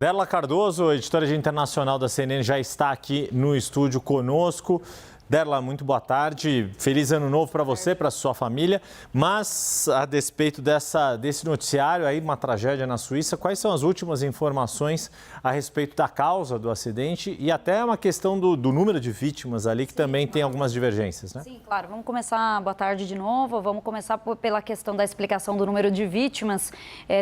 Perla Cardoso, editora de internacional da CNN, já está aqui no estúdio conosco. Perla, muito boa tarde. Feliz ano novo para você, para sua família. Mas, a despeito desse noticiário aí, uma tragédia na Suíça, quais são as últimas informações a respeito da causa do acidente e até uma questão do número de vítimas ali, que também tem algumas divergências, né? Sim, claro. Vamos começar, boa tarde de novo. Vamos começar pela questão da explicação do número de vítimas.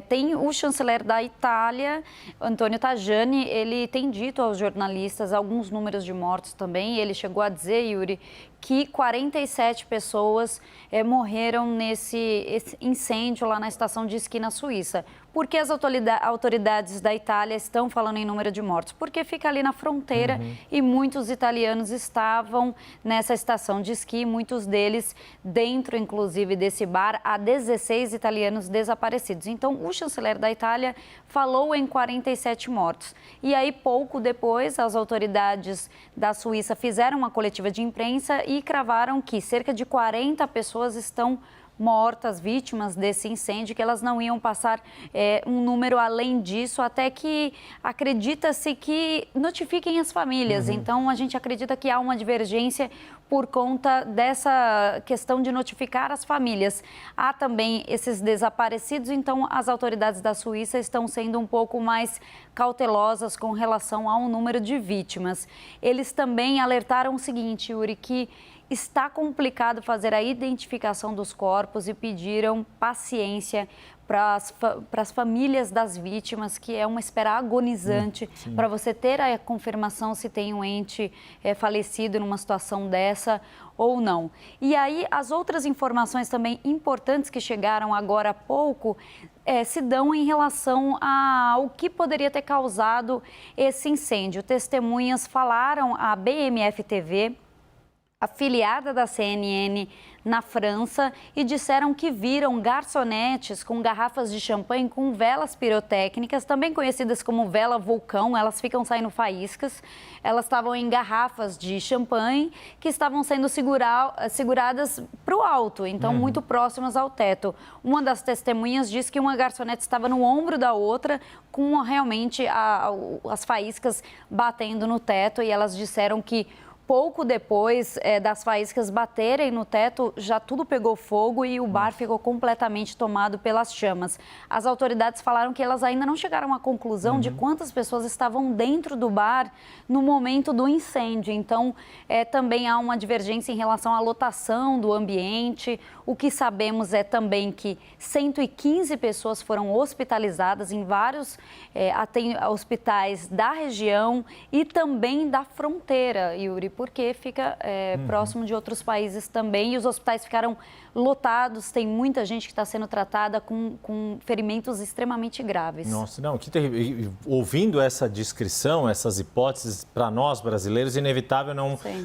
Tem o chanceler da Itália, Antonio Tajani, ele tem dito aos jornalistas alguns números de mortos também. Ele chegou a dizer, Yuri, que 47 pessoas morreram nesse incêndio lá na estação de esqui na Suíça. Por que as autoridades da Itália estão falando em número de mortos? Porque fica ali na fronteira e muitos italianos estavam nessa estação de esqui, muitos deles dentro, inclusive, desse bar. Há 16 italianos desaparecidos. Então, o chanceler da Itália falou em 47 mortos. E aí, pouco depois, as autoridades da Suíça fizeram uma coletiva de imprensa e cravaram que cerca de 40 pessoas estão mortas, vítimas desse incêndio, que elas não iam passar um número além disso, até que acredita-se que notifiquem as famílias. Então, a gente acredita que há uma divergência por conta dessa questão de notificar as famílias. Há também esses desaparecidos, então as autoridades da Suíça estão sendo um pouco mais cautelosas com relação ao número de vítimas. Eles também alertaram o seguinte, Yuri, que está complicado fazer a identificação dos corpos e pediram paciência para as famílias das vítimas, que é uma espera agonizante para você ter a confirmação se tem um ente falecido numa situação dessa ou não. E aí, as outras informações também importantes que chegaram agora há pouco se dão em relação ao que poderia ter causado esse incêndio. Testemunhas falaram à BMF TV, afiliada da CNN na França, e disseram que viram garçonetes com garrafas de champanhe com velas pirotécnicas, também conhecidas como vela vulcão. Elas ficam saindo faíscas. Elas estavam em garrafas de champanhe que estavam sendo seguradas para o alto, então muito próximas ao teto. Uma das testemunhas disse que uma garçonete estava no ombro da outra, com realmente as faíscas batendo no teto, e elas disseram que pouco depois das faíscas baterem no teto, já tudo pegou fogo e o bar ficou completamente tomado pelas chamas. As autoridades falaram que elas ainda não chegaram à conclusão de quantas pessoas estavam dentro do bar no momento do incêndio. Então, também há uma divergência em relação à lotação do ambiente. O que sabemos é também que 115 pessoas foram hospitalizadas em vários hospitais da região e também da fronteira, Yuri, porque fica próximo de outros países também, e os hospitais ficaram lotados. Tem muita gente que está sendo tratada com ferimentos extremamente graves. Nossa, não, que terrível. Ouvindo essa descrição, essas hipóteses, para nós brasileiros, inevitável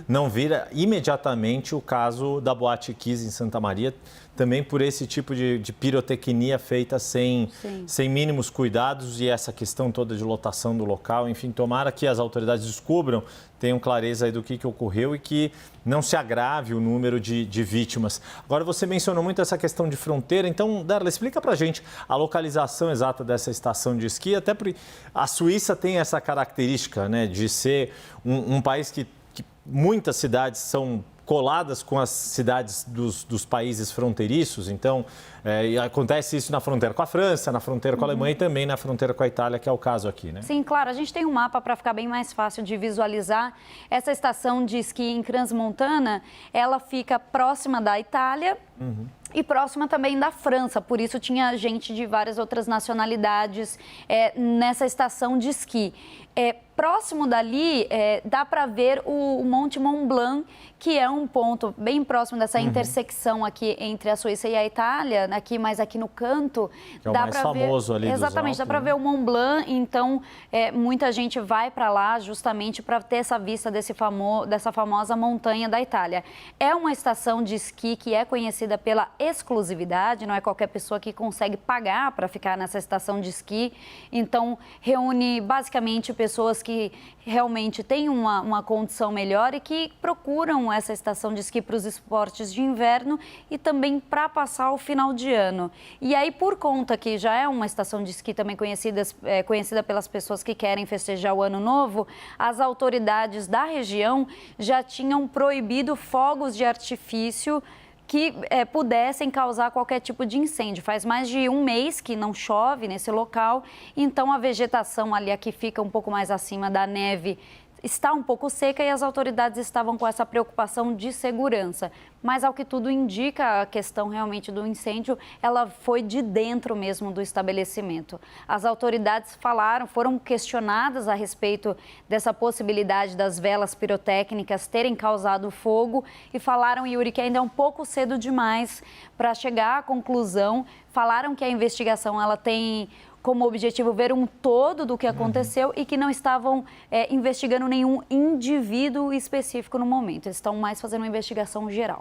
não vir imediatamente o caso da Boate Kiss em Santa Maria, também por esse tipo de pirotecnia feita sem mínimos cuidados, e essa questão toda de lotação do local. Enfim, tomara que as autoridades descubram, tenham clareza aí do que ocorreu e que não se agrave o número de vítimas. Agora, você mencionou muito essa questão de fronteira, então, Darla, explica pra gente a localização exata dessa estação de esqui, até porque a Suíça tem essa característica, né, de ser um país que muitas cidades são coladas com as cidades dos países fronteiriços. Então, acontece isso na fronteira com a França, na fronteira com a Alemanha e também na fronteira com a Itália, que é o caso aqui, né? Sim, claro. A gente tem um mapa para ficar bem mais fácil de visualizar. Essa estação de esqui em Crans-Montana, ela fica próxima da Itália e próxima também da França. Por isso, tinha gente de várias outras nacionalidades nessa estação de esqui. Próximo dali, dá para ver o Monte Mont Blanc, que é um ponto bem próximo dessa intersecção aqui entre a Suíça e a Itália, mais aqui no canto. Que é o mais famoso ali dos Alpes. Exatamente, dá para ver o Mont Blanc. Então, muita gente vai para lá justamente para ter essa vista dessa famosa montanha da Itália. É uma estação de esqui que é conhecida pela exclusividade, não é qualquer pessoa que consegue pagar para ficar nessa estação de esqui. Então, reúne basicamente pessoas pessoas que realmente têm uma condição melhor e que procuram essa estação de esqui para os esportes de inverno e também para passar o final de ano. E aí, por conta que já é uma estação de esqui também conhecida pelas pessoas que querem festejar o ano novo, as autoridades da região já tinham proibido fogos de artifício que pudessem causar qualquer tipo de incêndio. Faz mais de um mês que não chove nesse local, então a vegetação ali, a que fica um pouco mais acima da neve, está um pouco seca e as autoridades estavam com essa preocupação de segurança. Mas, ao que tudo indica, a questão realmente do incêndio, ela foi de dentro mesmo do estabelecimento. As autoridades foram questionadas a respeito dessa possibilidade das velas pirotécnicas terem causado fogo e falaram, Yuri, que ainda é um pouco cedo demais para chegar à conclusão. Falaram que a investigação ela tem como objetivo ver um todo do que aconteceu e que não estavam investigando nenhum indivíduo específico no momento. Eles estão mais fazendo uma investigação geral.